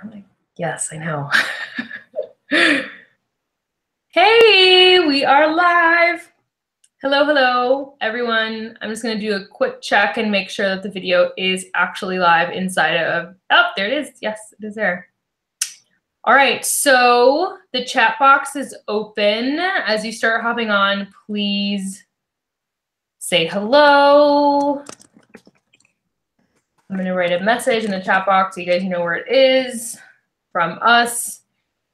I'm like, yes, I know. Hey, we are live. Hello, everyone. I'm just going to do a quick check and make sure that the video is actually live inside of, oh, there it is. Yes, it is there. All right, so the chat box is open. As you start hopping on, please say hello. I'm going to write a message in the chat box so you guys know where it is from us.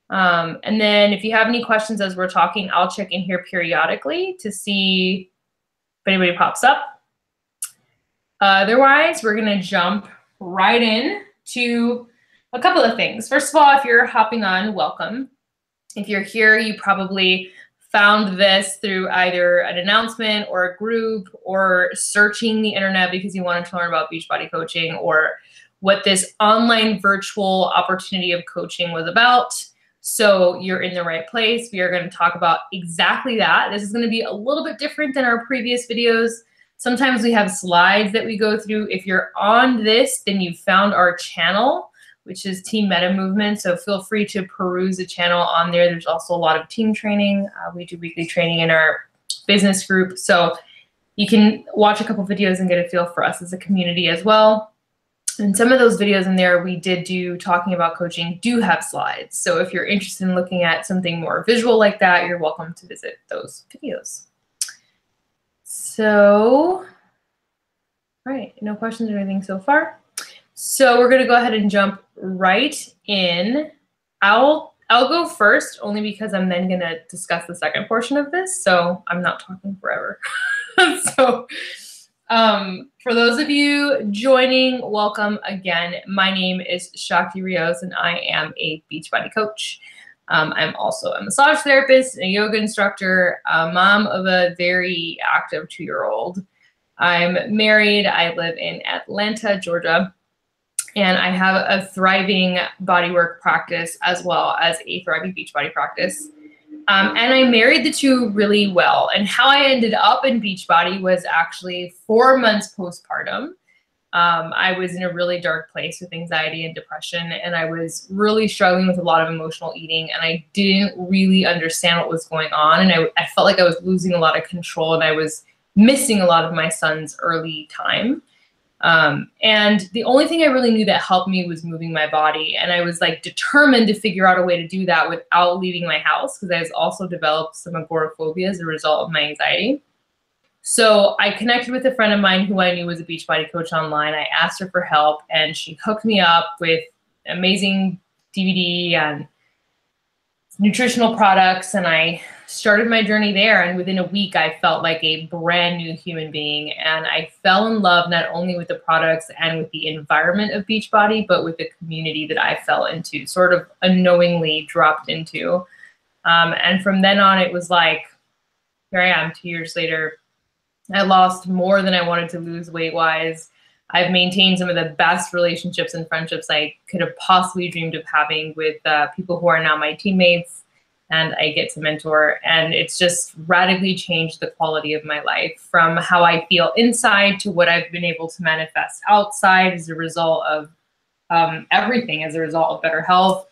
And then if you have any questions as we're talking, I'll check in here periodically to see if anybody pops up. Otherwise, we're going to jump right in to a couple of things. First of all, if you're hopping on, welcome. If you're here, you probably found this through either an announcement or a group or searching the internet because you wanted to learn about Beachbody coaching or what this online virtual opportunity of coaching was about. So you're in the right place. We are going to talk about exactly that. This is going to be a little bit different than our previous videos. Sometimes we have slides that we go through. If you're on this, then you've found our channel, which is Team Meta Movement. So feel free to peruse the channel on there. There's also a lot of team training. We do weekly training in our business group. So you can watch a couple videos and get a feel for us as a community as well. And some of those videos in there we did do talking about coaching do have slides. So if you're interested in looking at something more visual like that, you're welcome to visit those videos. So, all right, no questions or anything so far. So we're going to go ahead and jump right in. I'll go first only because I'm then going to discuss the second portion of this. So I'm not talking forever. So for those of you joining, welcome again. My name is Shakti Rios and I am a Beachbody coach. I'm also a massage therapist, a yoga instructor, a mom of a very active 2-year-old. I'm married. I live in Atlanta, Georgia. And I have a thriving bodywork practice as well as a thriving Beachbody practice. And I married the two really well. And how I ended up in Beachbody was actually 4 months postpartum. I was in a really dark place with anxiety and depression, and I was really struggling with a lot of emotional eating, and I didn't really understand what was going on. And I felt like I was losing a lot of control, and I was missing a lot of my son's early time. And the only thing I really knew that helped me was moving my body. And I was like determined to figure out a way to do that without leaving my house because I also developed some agoraphobia as a result of my anxiety. So I connected with a friend of mine who I knew was a Beachbody coach online. I asked her for help and she hooked me up with amazing DVD and nutritional products, and I started my journey there. And within a week, I felt like a brand new human being. And I fell in love not only with the products and with the environment of Beachbody, but with the community that I fell into, sort of unknowingly dropped into. And from then on, it was like, here I am 2 years later. I lost more than I wanted to lose weight-wise. I've maintained some of the best relationships and friendships I could have possibly dreamed of having with people who are now my teammates, and I get to mentor. And it's just radically changed the quality of my life from how I feel inside to what I've been able to manifest outside as a result of everything, as a result of better health,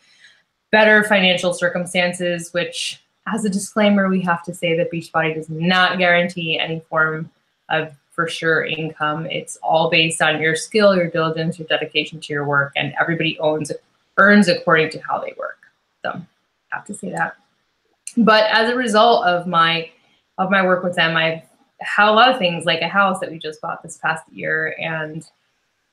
better financial circumstances, which, as a disclaimer, we have to say that Beachbody does not guarantee any form of for sure income. It's all based on your skill, your diligence, your dedication to your work, and everybody earns according to how they work. So I have to say that. But as a result of my work with them, I've had a lot of things like a house that we just bought this past year, and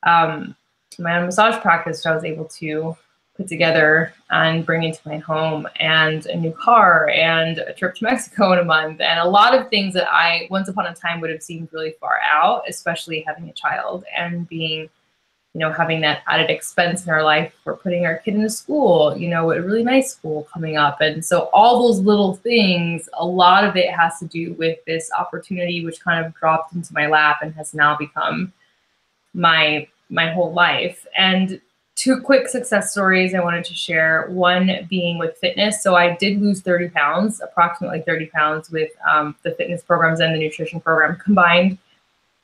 my own massage practice that I was able to put together and bring into my home, and a new car, and a trip to Mexico in a month, and a lot of things that I once upon a time would have seemed really far out, especially having a child and being, having that added expense in our life for putting our kid into school, a really nice school coming up. And so all those little things, a lot of it has to do with this opportunity, which kind of dropped into my lap and has now become my whole life. And 2 quick success stories I wanted to share, one being with fitness. So I did lose 30 pounds, approximately 30 pounds with the fitness programs and the nutrition program combined.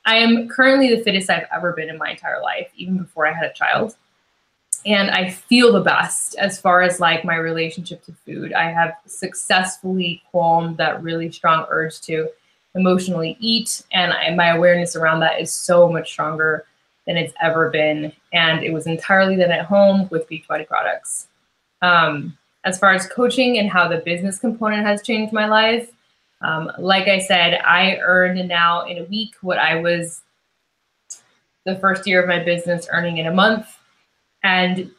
I am currently the fittest I've ever been in my entire life, even before I had a child. and I feel the best as far as like my relationship to food. I have successfully calmed that really strong urge to emotionally eat, and my awareness around that is so much stronger than it's ever been. And it was entirely done at home with Beachbody products. As far as coaching and how the business component has changed my life, like I said, I earn now in a week what I was the first year of my business earning in a month. And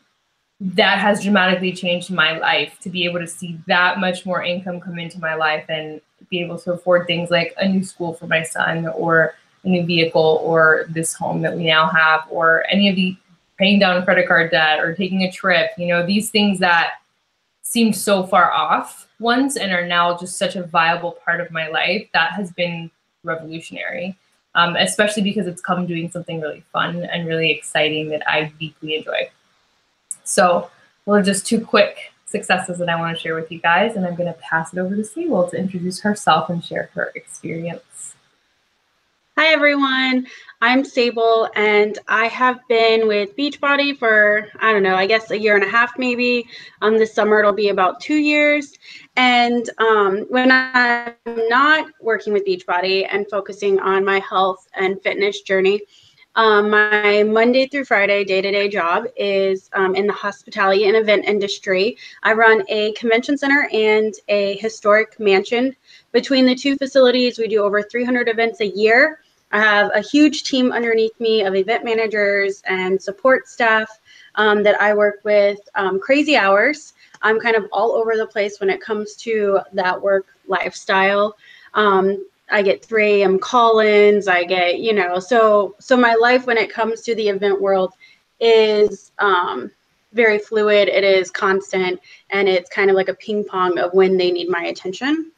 that has dramatically changed my life, to be able to see that much more income come into my life and be able to afford things like a new school for my son, or a new vehicle, or this home that we now have, or any of the paying down credit card debt or taking a trip, these things that seemed so far off once and are now just such a viable part of my life. That has been revolutionary, especially because it's come doing something really fun and really exciting that I deeply enjoy. So those are just two quick successes that I want to share with you guys, and I'm going to pass it over to Sewell to introduce herself and share her experience. Hi, everyone. I'm Sable, and I have been with Beachbody for, I don't know, I guess a year and a half maybe. This summer it'll be about 2 years. And when I'm not working with Beachbody and focusing on my health and fitness journey, my Monday through Friday day-to-day job is in the hospitality and event industry. I run a convention center and a historic mansion. Between the two facilities, we do over 300 events a year. I have a huge team underneath me of event managers and support staff that I work with crazy hours. I'm kind of all over the place when it comes to that work lifestyle. I get 3 a.m. call-ins. I get, so my life when it comes to the event world is very fluid. It is constant, and it's kind of like a ping pong of when they need my attention.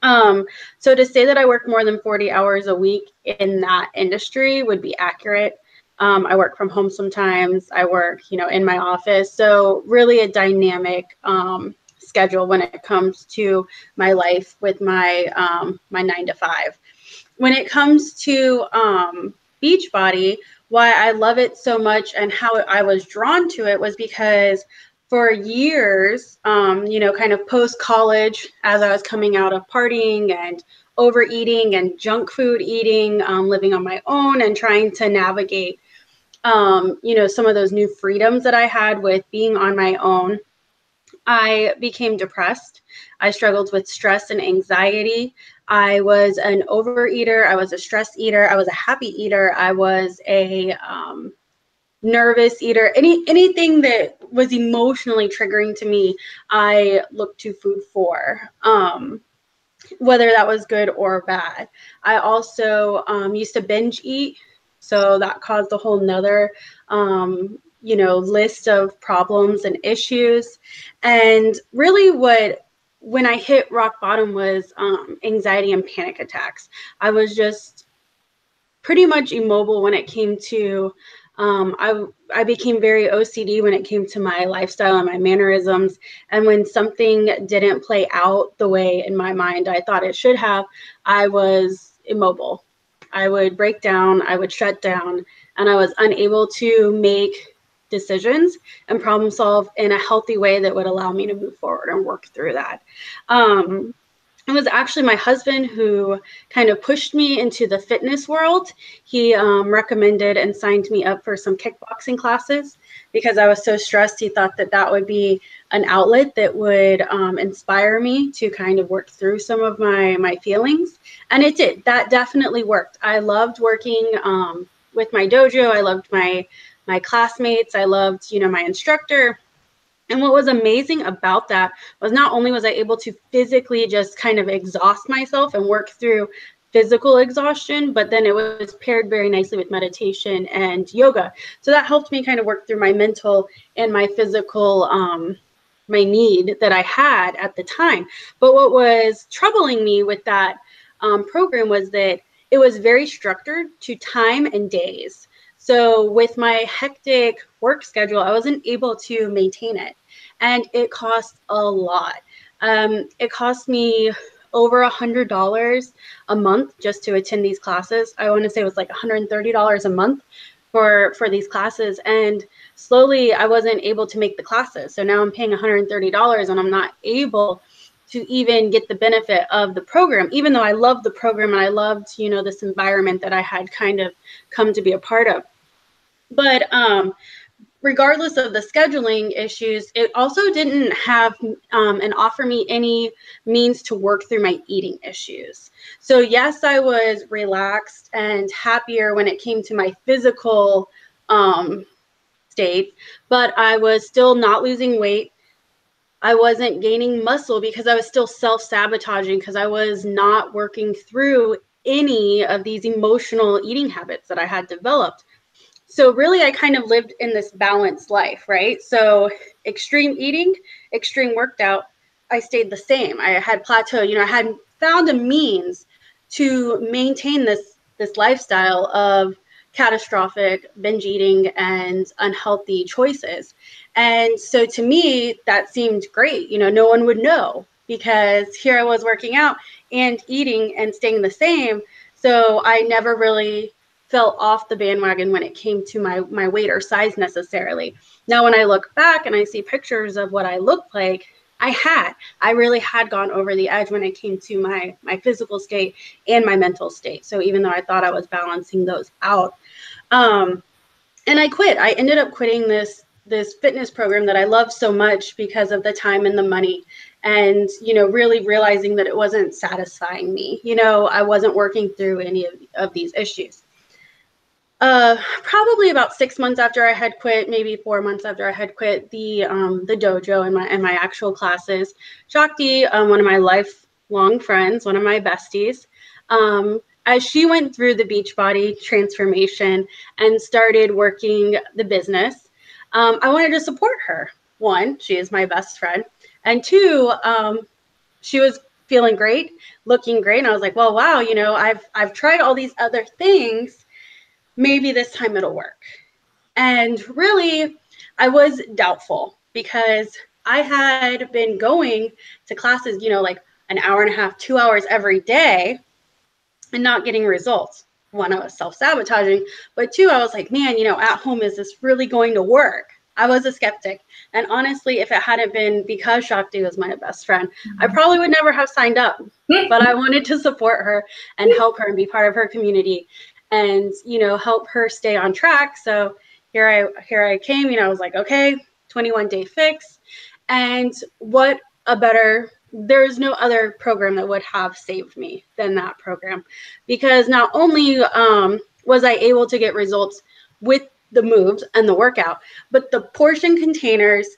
So to say that I work more than 40 hours a week in that industry would be accurate. I work from home sometimes. I work, in my office. So really a dynamic schedule when it comes to my life with my my 9 to 5. When it comes to Beachbody, why I love it so much and how I was drawn to it was because for years, kind of post-college, as I was coming out of partying and overeating and junk food eating, living on my own and trying to navigate, some of those new freedoms that I had with being on my own, I became depressed. I struggled with stress and anxiety. I was an overeater. I was a stress eater. I was a happy eater. I was a nervous eater. Anything that was emotionally triggering to me, I looked to food for, whether that was good or bad. I also used to binge eat, so that caused a whole nother list of problems and issues. And really when I hit rock bottom was anxiety and panic attacks. I was just pretty much immobile when it came to I became very OCD when it came to my lifestyle and my mannerisms. And when something didn't play out the way in my mind I thought it should have, I was immobile. I would break down, I would shut down, and I was unable to make decisions and problem solve in a healthy way that would allow me to move forward and work through that. It was actually my husband who kind of pushed me into the fitness world. He recommended and signed me up for some kickboxing classes because I was so stressed. He thought that that would be an outlet that would inspire me to kind of work through some of my feelings. And it did. That definitely worked. I loved working with my dojo. I loved my classmates. I loved, my instructor. And what was amazing about that was not only was I able to physically just kind of exhaust myself and work through physical exhaustion, but then it was paired very nicely with meditation and yoga. So that helped me kind of work through my mental and my physical, my need that I had at the time. But what was troubling me with that program was that it was very structured to time and days. So with my hectic work schedule, I wasn't able to maintain it. And it cost a lot. It cost me over $100 a month just to attend these classes. I want to say it was like $130 a month for these classes, and slowly I wasn't able to make the classes. So now I'm paying $130 and I'm not able to even get the benefit of the program, even though I loved the program and I loved, you know, this environment that I had kind of come to be a part of. But regardless of the scheduling issues, it also didn't have and offer me any means to work through my eating issues. So yes, I was relaxed and happier when it came to my physical state, but I was still not losing weight. I wasn't gaining muscle because I was still self-sabotaging because I was not working through any of these emotional eating habits that I had developed. So really, I kind of lived in this balanced life, right? So extreme eating, extreme workout, I stayed the same. I had plateaued, you know, I had found a means to maintain this lifestyle of catastrophic binge eating and unhealthy choices. And so to me, that seemed great. You know, no one would know because here I was working out and eating and staying the same. So I never really fell off the bandwagon when it came to my weight or size necessarily. Now, when I look back and I see pictures of what I looked like, I really had gone over the edge when it came to my physical state and my mental state. So even though I thought I was balancing those out, and I quit. I ended up quitting this fitness program that I loved so much because of the time and the money, and you know, really realizing that it wasn't satisfying me. You know, I wasn't working through any of these issues. Probably about 6 months after I had quit, maybe 4 months after I had quit the dojo and my actual classes, Shakti, one of my lifelong friends, one of my besties, as she went through the Beachbody transformation and started working the business, I wanted to support her. One, she is my best friend, and two, she was feeling great, looking great, and I was like, well, wow, you know, I've tried all these other things. Maybe this time it'll work. And really, I was doubtful because I had been going to classes, you know, like an hour and a half, 2 hours every day and not getting results. One, I was self-sabotaging, but two, I was like, man, you know, at home, is this really going to work? I was a skeptic. And honestly, if it hadn't been because Shakti was my best friend, I probably would never have signed up. But I wanted to support her and help her and be part of her community and, you know, help her stay on track. So here I came, you know, I was like, okay, 21-day fix. And what a better, there's no other program that would have saved me than that program, because not only was I able to get results with the moves and the workout, but the portion containers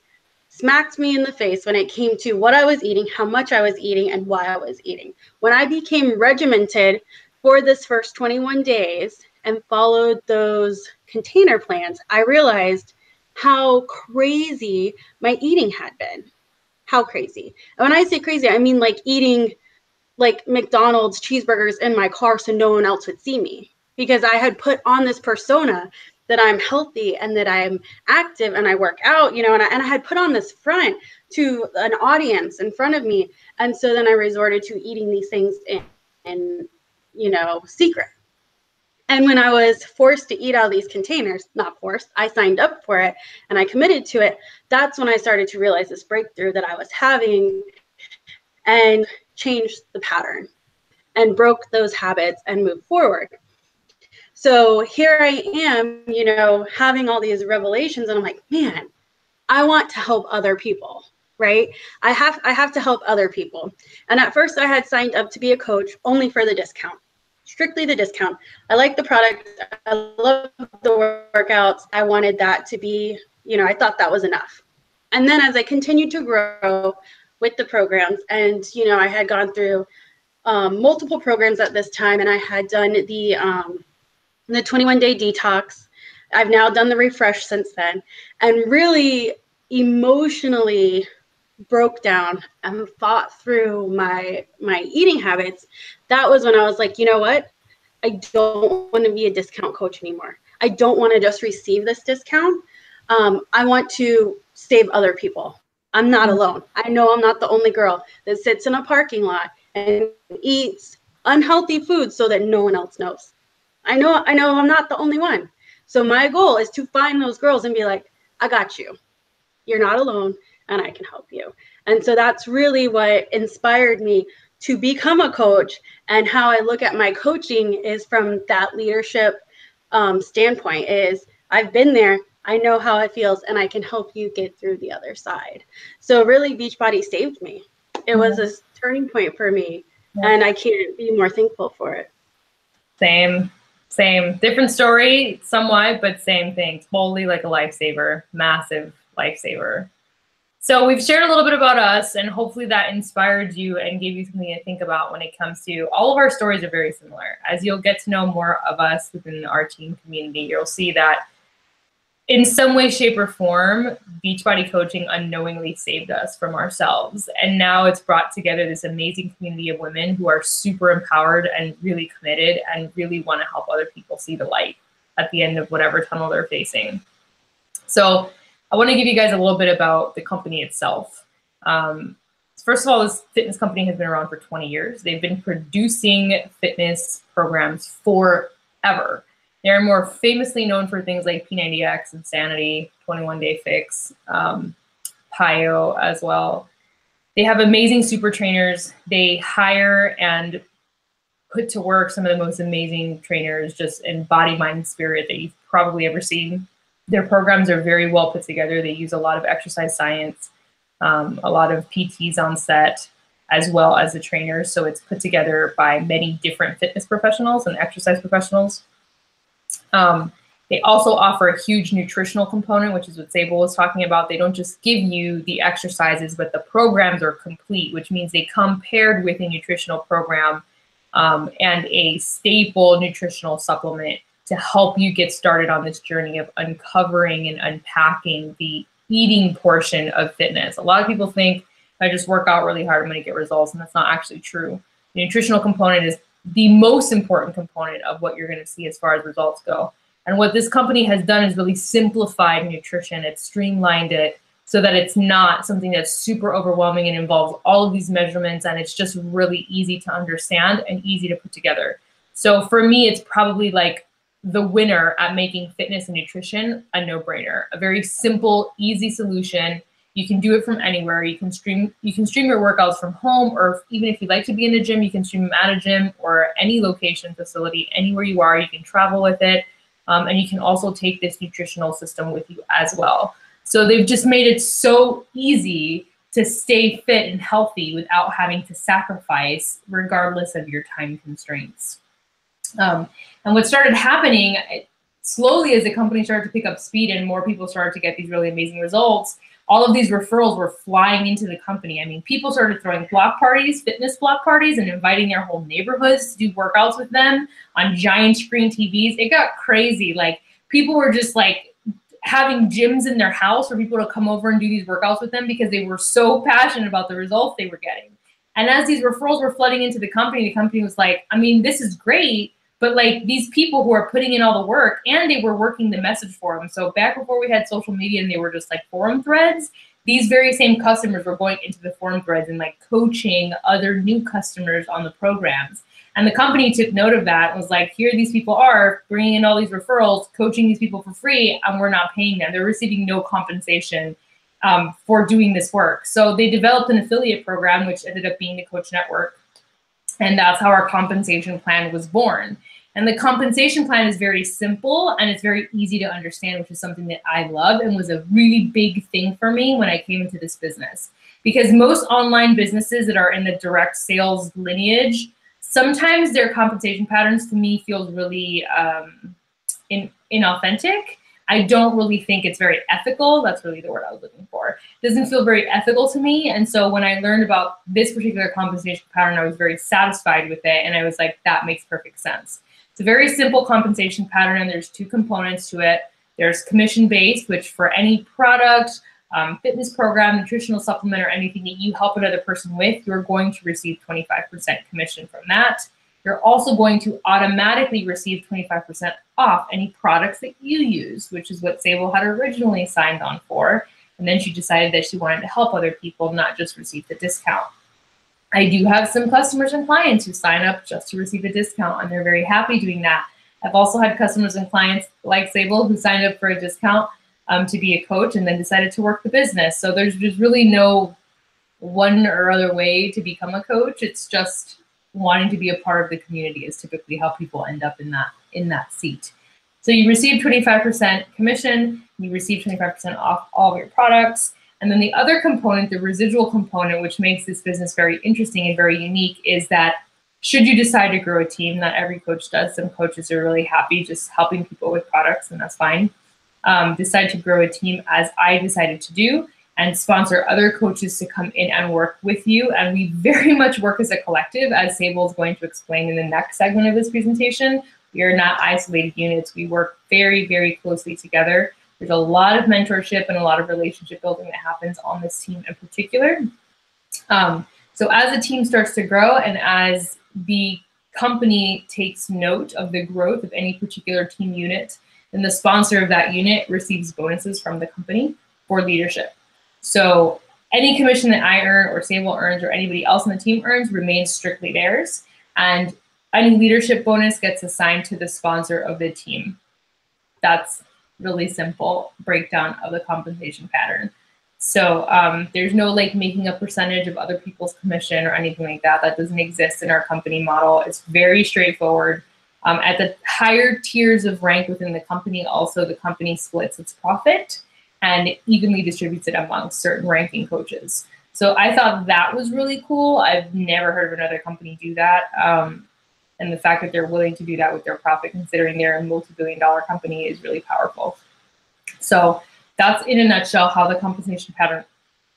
smacked me in the face when it came to what I was eating, how much I was eating, and why I was eating. When I became regimented for this first 21 days and followed those container plans, I realized how crazy my eating had been. How crazy. And when I say crazy, I mean like eating like McDonald's cheeseburgers in my car so no one else would see me, because I had put on this persona that I'm healthy and that I'm active and I work out, you know, and I had put on this front to an audience in front of me. And so then I resorted to eating these things in you know, secret. And when I was forced to eat out of these containers, not forced, I signed up for it and I committed to it. That's when I started to realize this breakthrough that I was having and changed the pattern and broke those habits and moved forward. So here I am, you know, having all these revelations, and I'm like, man, I want to help other people, right? I have to help other people. And at first I had signed up to be a coach only for the discount, strictly the discount. I like the product. I love the workouts. I wanted that to be, you know, I thought that was enough. And then as I continued to grow with the programs, and, you know, I had gone through multiple programs at this time, and I had done the 21-day detox. I've now done the refresh since then, and really emotionally broke down and fought through my eating habits. That was when I was like, you know what? I don't want to be a discount coach anymore. I don't want to just receive this discount. I want to save other people. I'm not alone. I know I'm not the only girl that sits in a parking lot and eats unhealthy food so that no one else knows. I know I'm not the only one. So my goal is to find those girls and be like, I got you. You're not alone, and I can help you. And so that's really what inspired me to become a coach, and how I look at my coaching is from that leadership standpoint is I've been there, I know how it feels, and I can help you get through the other side. So really Beachbody saved me. It was a turning point for me, and I can't be more thankful for it. Same. Different story somewhat, but same thing. Totally like a lifesaver, massive lifesaver. So we've shared a little bit about us, and hopefully that inspired you and gave you something to think about when it comes to all of our stories are very similar. As you'll get to know more of us within our team community, you'll see that in some way, shape, or form, Beachbody coaching unknowingly saved us from ourselves. And now it's brought together this amazing community of women who are super empowered and really committed and really want to help other people see the light at the end of whatever tunnel they're facing. So I want to give you guys a little bit about the company itself. First of all, this fitness company has been around for 20 years. They've been producing fitness programs forever. They're more famously known for things like P90X, Insanity, 21 Day Fix, PIO as well. They have amazing super trainers. They hire and put to work some of the most amazing trainers just in body, mind, spirit that you've probably ever seen. Their programs are very well put together. They use a lot of exercise science, a lot of PTs on set, as well as the trainers. So it's put together by many different fitness professionals and exercise professionals. They also offer a huge nutritional component, which is what Sable was talking about. They don't just give you the exercises, but the programs are complete, which means they come paired with a nutritional program and a staple nutritional supplement to help you get started on this journey of uncovering and unpacking the eating portion of fitness. A lot of people think if I just work out really hard, I'm going to get results, and that's not actually true. The nutritional component is the most important component of what you're going to see as far as results go. And what this company has done is really simplified nutrition. It's streamlined it so that it's not something that's super overwhelming and involves all of these measurements, and it's just really easy to understand and easy to put together. So for me, it's probably like the winner at making fitness and nutrition a no-brainer. A very simple, easy solution. You can do it from anywhere. You can stream your workouts from home, or even if you like to be in a gym, you can stream them at a gym or any location, facility, anywhere you are. You can travel with it. And you can also take this nutritional system with you as well. So they've just made it so easy to stay fit and healthy without having to sacrifice, regardless of your time constraints. And what started happening slowly as the company started to pick up speed and more people started to get these really amazing results, all of these referrals were flying into the company. I mean, people started throwing block parties, fitness block parties, and inviting their whole neighborhoods to do workouts with them on giant screen TVs. It got crazy. Like, people were just like having gyms in their house for people to come over and do these workouts with them because they were so passionate about the results they were getting. And as these referrals were flooding into the company was like, I mean, this is great, but like these people who are putting in all the work, and they were working the message for them. So back before we had social media and they were just like forum threads, these very same customers were going into the forum threads and like coaching other new customers on the programs. And the company took note of that and was like, here these people are bringing in all these referrals, coaching these people for free, and we're not paying them. They're receiving no compensation for doing this work. So they developed an affiliate program, which ended up being the Coach Network. And that's how our compensation plan was born. And the compensation plan is very simple and it's very easy to understand, which is something that I love and was a really big thing for me when I came into this business. Because most online businesses that are in the direct sales lineage, sometimes their compensation patterns to me feels really inauthentic. I don't really think it's very ethical. That's really the word I was looking for. It doesn't feel very ethical to me. And so when I learned about this particular compensation pattern, I was very satisfied with it. And I was like, that makes perfect sense. It's a very simple compensation pattern, and there's two components to it. There's commission-based, which for any product, fitness program, nutritional supplement, or anything that you help another person with, you're going to receive 25% commission from that. You're also going to automatically receive 25% off any products that you use, which is what Sable had originally signed on for. And then she decided that she wanted to help other people, not just receive the discount. I do have some customers and clients who sign up just to receive a discount, and they're very happy doing that. I've also had customers and clients like Sable who signed up for a discount to be a coach and then decided to work the business. So there's really no one or other way to become a coach. It's just wanting to be a part of the community is typically how people end up in that seat. So you receive 25% commission, you receive 25% off all of your products. And then the other component, the residual component, which makes this business very interesting and very unique, is that should you decide to grow a team, not every coach does. Some coaches are really happy just helping people with products, and that's fine. Decide to grow a team as I decided to do, and sponsor other coaches to come in and work with you. And we very much work as a collective, as Sable is going to explain in the next segment of this presentation. We are not isolated units. We work very, very closely together. There's a lot of mentorship and a lot of relationship building that happens on this team in particular. So as the team starts to grow and as the company takes note of the growth of any particular team unit, then the sponsor of that unit receives bonuses from the company for leadership. So any commission that I earn or Sable earns or anybody else on the team earns remains strictly theirs. And any leadership bonus gets assigned to the sponsor of the team. That's really simple breakdown of the compensation pattern. So there's no like making a percentage of other people's commission or anything like that. That doesn't exist in our company model. It's very straightforward. At the higher tiers of rank within the company, also the company splits its profit and evenly distributes it amongst certain ranking coaches. So I thought that was really cool. I've never heard of another company do that. And the fact that they're willing to do that with their profit, considering they're a multi-billion-dollar company, is really powerful. So that's in a nutshell how the compensation pattern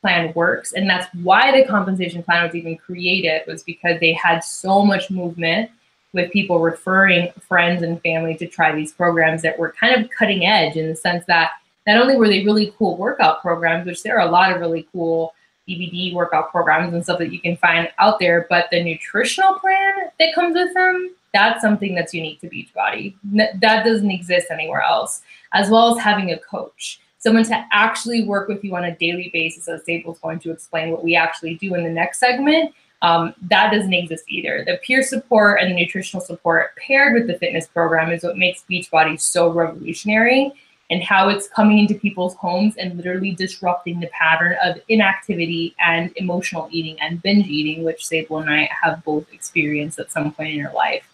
plan works. And that's why the compensation plan was even created, was because they had so much movement with people referring friends and family to try these programs that were kind of cutting edge, in the sense that not only were they really cool workout programs, which there are a lot of really cool DVD workout programs and stuff that you can find out there, but the nutritional plan that comes with them, that's something that's unique to Beachbody. That doesn't exist anywhere else, as well as having a coach, someone to actually work with you on a daily basis, as Sable's going to explain what we actually do in the next segment. That doesn't exist either. The peer support and the nutritional support paired with the fitness program is what makes Beachbody so revolutionary, and how it's coming into people's homes and literally disrupting the pattern of inactivity and emotional eating and binge eating, which Sable and I have both experienced at some point in our life.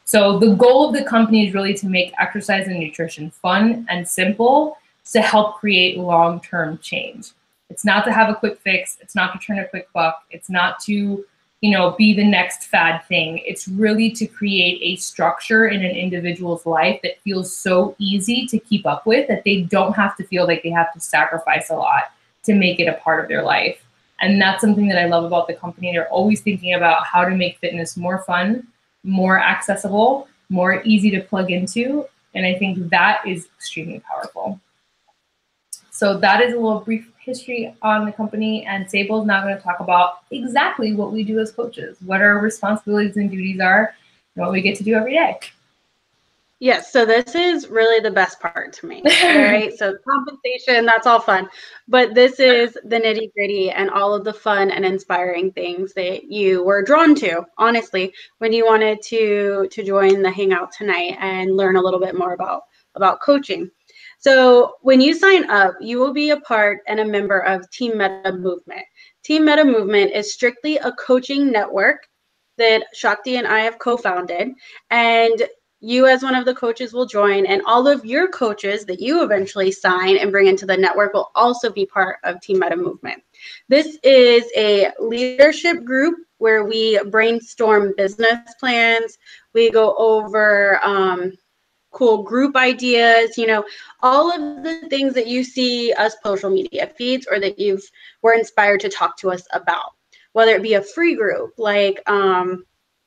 So the goal of the company is really to make exercise and nutrition fun and simple to help create long-term change. It's not to have a quick fix. It's not to turn a quick buck. It's not to, be the next fad thing. It's really to create a structure in an individual's life that feels so easy to keep up with that they don't have to feel like they have to sacrifice a lot to make it a part of their life. And that's something that I love about the company. They're always thinking about how to make fitness more fun, more accessible, more easy to plug into. And I think that is extremely powerful. So that is a little brief history on the company, and Sable is now going to talk about exactly what we do as coaches, what our responsibilities and duties are, and what we get to do every day. Yes, so this is really the best part to me, right? So compensation, that's all fun, but this is the nitty gritty and all of the fun and inspiring things that you were drawn to, honestly, when you wanted to join the Hangout tonight and learn a little bit more about coaching. So when you sign up, you will be a part and a member of Team Meta Movement. Team Meta Movement is strictly a coaching network that Shakti and I have co-founded, and you as one of the coaches will join, and all of your coaches that you eventually sign and bring into the network will also be part of Team Meta Movement. This is a leadership group where we brainstorm business plans. We go over cool group ideas, all of the things that you see us social media feeds or that were inspired to talk to us about, whether it be a free group, like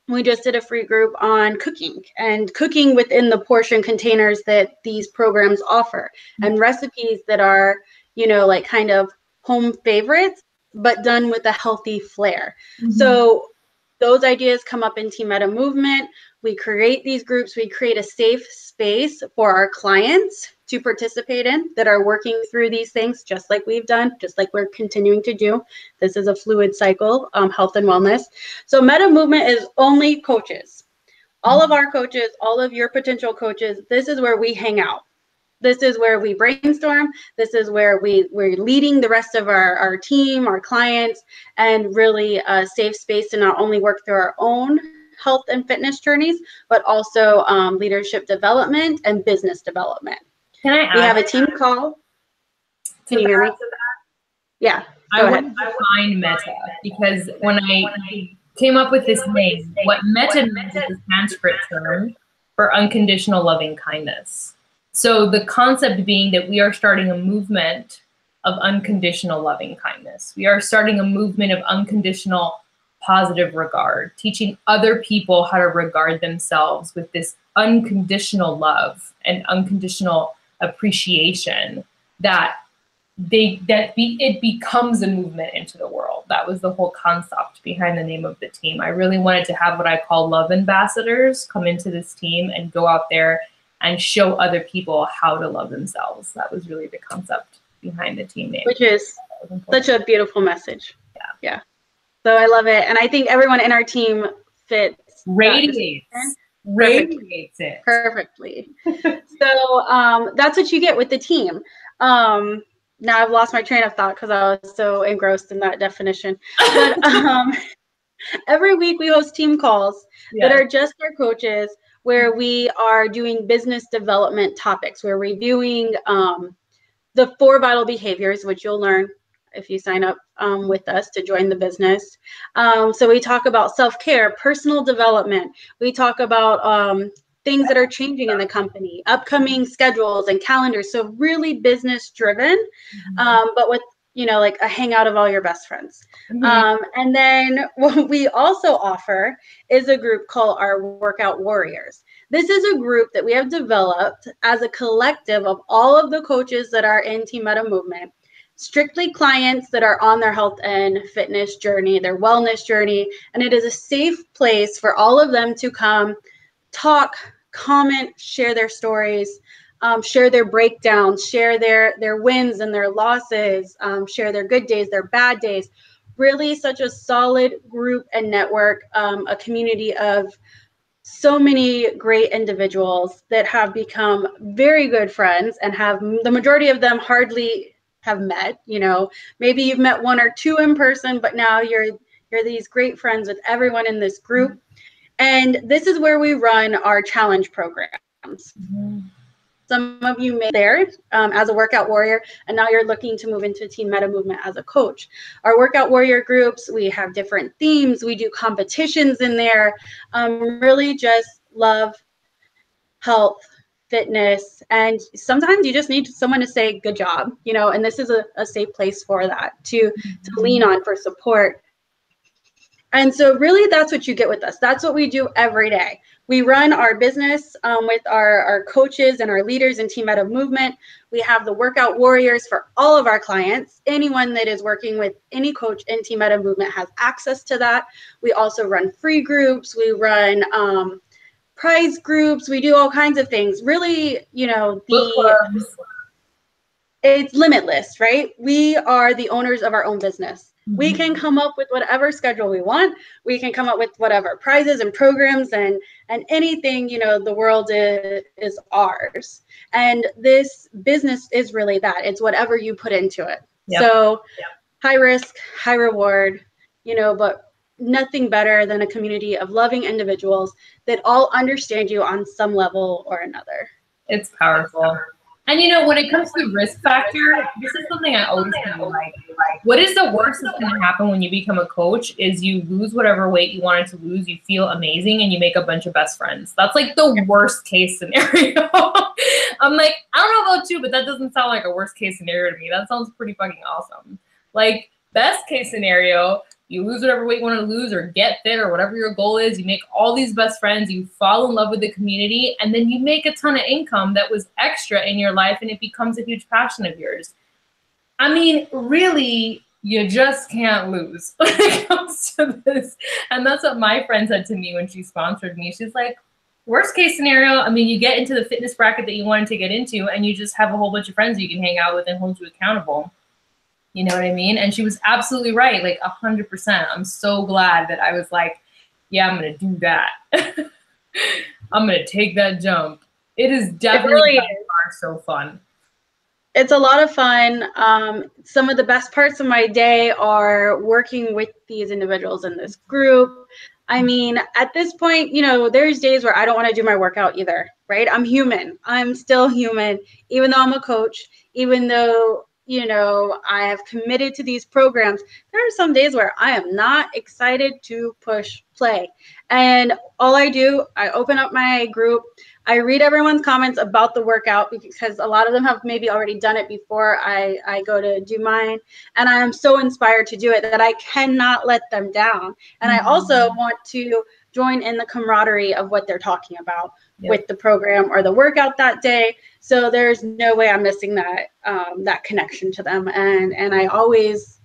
we just did a free group on cooking and cooking within the portion containers that these programs offer, and recipes that are, like kind of home favorites, but done with a healthy flair. Mm-hmm. So those ideas come up in Team Meta Movement. We create these groups. We create a safe space for our clients to participate in that are working through these things, just like we've done, just like we're continuing to do. This is a fluid cycle, health and wellness. So Meta Movement is only coaches. All of our coaches, all of your potential coaches, this is where we hang out. This is where we brainstorm. This is where we're leading the rest of our team, our clients, and really a safe space to not only work through our own health and fitness journeys, but also leadership development and business development. Can I add? We have a team call. Can you hear me? Yeah, go ahead. I would define meta, because when I came up with this name, what meta means is a Sanskrit term for unconditional loving kindness. So the concept being that we are starting a movement of unconditional loving kindness. We are starting a movement of unconditional positive regard, teaching other people how to regard themselves with this unconditional love and unconditional appreciation that it becomes a movement into the world. That was the whole concept behind the name of the team. I really wanted to have what I call love ambassadors come into this team and go out there and show other people how to love themselves. That was really the concept behind the team name. Which is such a beautiful message. Yeah. So I love it. And I think everyone in our team fits. Radiates it. Perfectly. So that's what you get with the team. Now I've lost my train of thought because I was so engrossed in that definition. But every week we host team calls that are just our coaches, where we are doing business development topics. We're reviewing the 4 vital behaviors, which you'll learn if you sign up with us to join the business. So we talk about self-care, personal development. We talk about things that are changing in the company, upcoming schedules and calendars. So really business driven, but with, like a hangout of all your best friends. And then what we also offer is a group called our Workout Warriors. This is a group that we have developed as a collective of all of the coaches that are in Team Meta Movement, strictly clients that are on their health and fitness journey, their wellness journey. And it is a safe place for all of them to come talk, comment, share their stories, share their breakdowns, share their wins and their losses, share their good days, their bad days. Really such a solid group and network, a community of so many great individuals that have become very good friends and have the majority of them hardly have met. Maybe you've met 1 or 2 in person, but now you're these great friends with everyone in this group. And this is where we run our challenge programs. Some of you may be there as a workout warrior, and now you're looking to move into Team Meta Movement as a coach. Our workout warrior groups, we have different themes. We do competitions in there. Really just love, health, fitness, and sometimes you just need someone to say good job, and this is a safe place for that, to lean on for support. And so really that's what you get with us. That's what we do every day. We run our business with our coaches and our leaders in Team Meta Movement. We have the Workout Warriors for all of our clients. Anyone that is working with any coach in Team Meta Movement has access to that. We also run free groups. We run prize groups. We do all kinds of things. Really, it's limitless, right? We are the owners of our own business. We can come up with whatever schedule we want. We can come up with whatever prizes and programs and anything, the world is ours. And this business is really that. It's whatever you put into it. So high risk, high reward, but nothing better than a community of loving individuals that all understand you on some level or another. It's powerful. And when it comes to risk factor, this is something I always feel like, what is the worst that's going to happen when you become a coach is you lose whatever weight you wanted to lose, you feel amazing, and you make a bunch of best friends. That's like the worst case scenario. I'm like, I don't know about you, but that doesn't sound like a worst case scenario to me. That sounds pretty fucking awesome. Like, best case scenario, you lose whatever weight you want to lose or get fit or whatever your goal is. You make all these best friends. You fall in love with the community. And then you make a ton of income that was extra in your life. And it becomes a huge passion of yours. I mean, really, you just can't lose when it comes to this. And that's what my friend said to me when she sponsored me. She's like, worst case scenario, I mean, you get into the fitness bracket that you wanted to get into. And you just have a whole bunch of friends you can hang out with and hold you accountable. You know what I mean? And she was absolutely right, like 100%. I'm so glad that I was like, yeah, I'm going to do that. I'm going to take that jump. It is It definitely really by is. far so fun. It's a lot of fun. Some of the best parts of my day are working with these individuals in this group. I mean, at this point, you know, there's days where I don't want to do my workout either, right? I'm human. I'm still human, even though I'm a coach, even though, you know, I have committed to these programs. There are some days where I am not excited to push play. And all I do, I open up my group. I read everyone's comments about the workout because a lot of them have maybe already done it before I go to do mine. And I am so inspired to do it that I cannot let them down. And I also want to join in the camaraderie of what they're talking about with the program or the workout that day. So there's no way I'm missing that that connection to them. And I'm always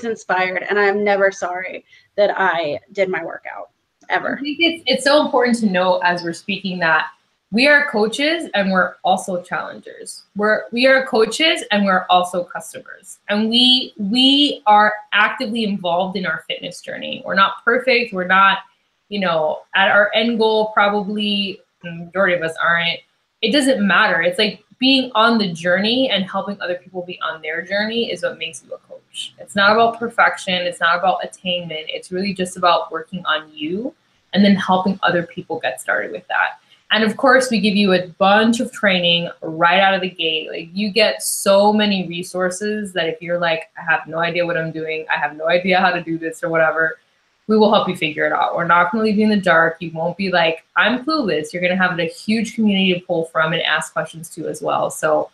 inspired, and I'm never sorry that I did my workout. Ever. I think it's so important to know as we're speaking that we are coaches and we're also challengers. We are coaches and we're also customers. And we are actively involved in our fitness journey. We're not perfect. We're not, you know, at our end goal, probably the majority of us aren't. It doesn't matter. It's like being on the journey and helping other people be on their journey is what makes you a coach. It's not about perfection. It's not about attainment. It's really just about working on you and then helping other people get started with that. And of course, we give you a bunch of training right out of the gate. Like, you get so many resources that if you're like, I have no idea what I'm doing, I have no idea how to do this or whatever, we will help you figure it out. We're not going to leave you in the dark. You won't be like, I'm clueless. You're going to have a huge community to pull from and ask questions to as well. So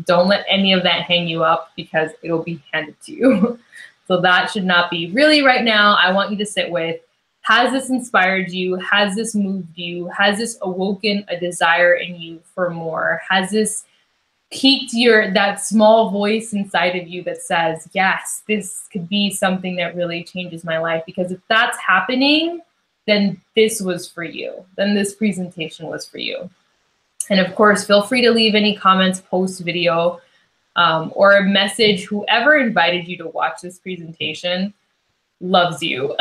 don't let any of that hang you up, because it'll be handed to you. So that should not be. Really, right now, I want you to sit with, has this inspired you? Has this moved you? Has this awoken a desire in you for more? Has this piqued that small voice inside of you that says, yes, this could be something that really changes my life? Because if that's happening, then this was for you. Then this presentation was for you. And of course, feel free to leave any comments post video, or a message. Whoever invited you to watch this presentation loves you.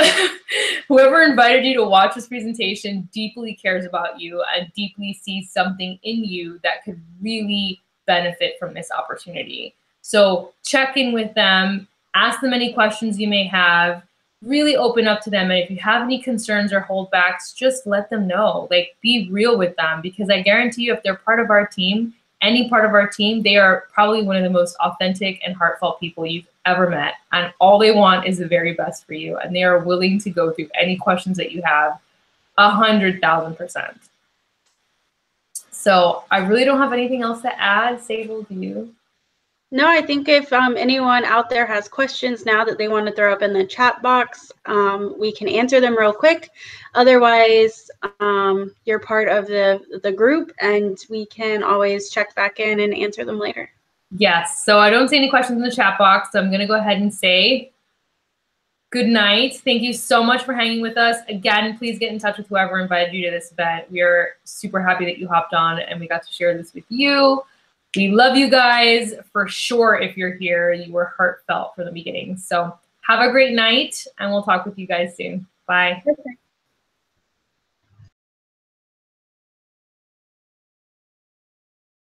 Whoever invited you to watch this presentation deeply cares about you and deeply sees something in you that could really benefit from this opportunity. So check in with them, ask them any questions you may have, really open up to them. And if you have any concerns or holdbacks, just let them know. Like, be real with them, because I guarantee you, if they're part of our team, any part of our team, they are probably one of the most authentic and heartfelt people you've ever met. And all they want is the very best for you. And they are willing to go through any questions that you have 100,000%. So I really don't have anything else to add. Sable, do you? No, I think if anyone out there has questions now that they want to throw up in the chat box, we can answer them real quick. Otherwise, you're part of the group, and we can always check back in and answer them later. Yes. So I don't see any questions in the chat box. So I'm going to go ahead and say good night. Thank you so much for hanging with us. Again, please get in touch with whoever invited you to this event. We are super happy that you hopped on and we got to share this with you. We love you guys for sure. If you're here, you were heartfelt from the beginning. So have a great night, and we'll talk with you guys soon. Bye. Okay.